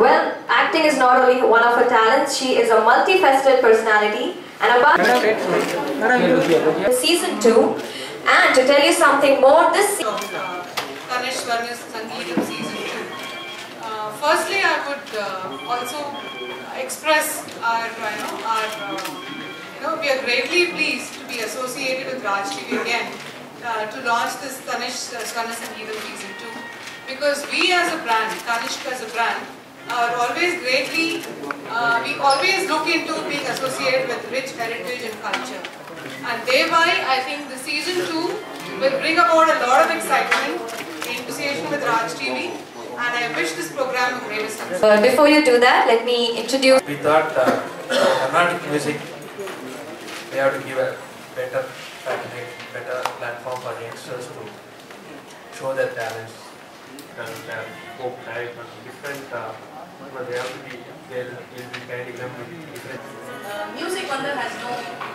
Well, acting is not only one of her talents, she is a multifaceted personality and about season 2. And to tell you something more, this Tanish Sangeetam season 2. Firstly, I would also express our, we are gravely pleased to be associated with Raj TV again to launch this Tanish Sangeetam season 2, because we as a brand, Tanishq as a brand, are always greatly, we always look into being associated with rich heritage and culture. And thereby, I think the season 2 will bring about a lot of excitement in association with Raj TV, and I wish this program a great success. Before you do that, let me introduce. We thought Carnatic music, we have to give a better platform for youngsters to show their talents and their folk type and different. They have to be there. Will be kind of different. Music has no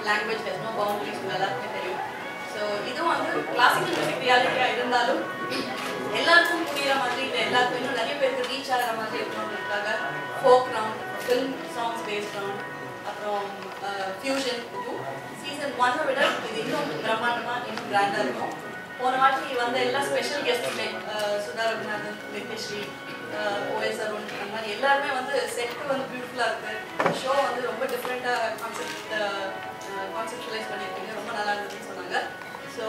language, has no boundaries. So this classical music reality இருந்தாலும் எல்லாருக்கும் புரியற மாதிரி இல்ல, எல்லாருக்கும் நிறைய பேருக்கு reach ஆகற மாதிரி இருக்கணும்ன்றதுக்காக folk round, film songs based round, அப்புறம் ஃபியூஷன் சீசன் 1 விட இது இன்னும் பிரம்மாண்டமா இன்னும் கிராண்டா இருக்கும். போன வாட்டி வந்த எல்லா ஸ்பெஷல் கெஸ்ட்ஸுமே சுதா ரகுநாதன், நித்யஸ்ரீ, ஓஎஸ் அருண், அந்த மாதிரி எல்லாருமே செட் பியூட்டிஃபுல்லா இருக்கு. ஷோ ரொம்ப டிஃப்ரெண்டா கான்செப்டுவலைஸ் பண்ணிருக்கீங்க, ரொம்ப நல்லா இருந்துச்சுன்னு சொன்னாங்க. ஸோ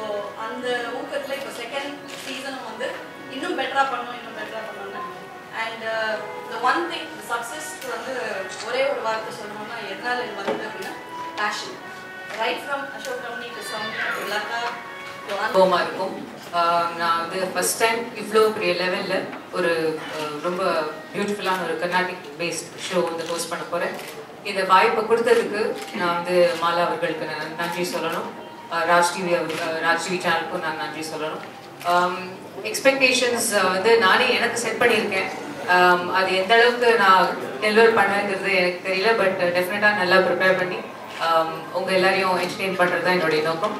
அந்த ஊக்கத்தில் இப்போ செகண்ட் சீசனும் இன்னும் பெட்டரா பண்ணணும்னு. And the one thing success ஒரே ஒரு வார்த்தை சொல்லணும்னா எதனால இது வந்தது அப்படின்னா passion. Right from Ashok company to sound எல்லாருக்கா அனுபவமாக இருக்கும். நான் ஃபர்ஸ்ட் டைம் இவ்வளோ பெரிய லெவலில் ஒரு ரொம்ப பியூட்டிஃபுல்லான ஒரு கர்நாடிக் பேஸ்ட் ஷோ ஹோஸ்ட் பண்ண போகிறேன். இந்த வாய்ப்பை கொடுத்ததுக்கு நான் மாலா அவர்களுக்கு நன்றி சொல்லணும். ராஜ் டிவி சேனலுக்கும் நான் நன்றி சொல்லணும். எக்ஸ்பெக்டேஷன்ஸ் நானே எனக்கு செட் பண்ணியிருக்கேன். அது எந்த அளவுக்கு நான் டெலிவர் பண்ணுவேங்கிறது எனக்கு தெரியல. பட் டெஃபினட்டாக நல்லா ப்ரிப்பேர் பண்ணி உங்கள் எல்லாரையும் என்டர்டெயின் பண்ணுறது தான் என்னுடைய நோக்கம்.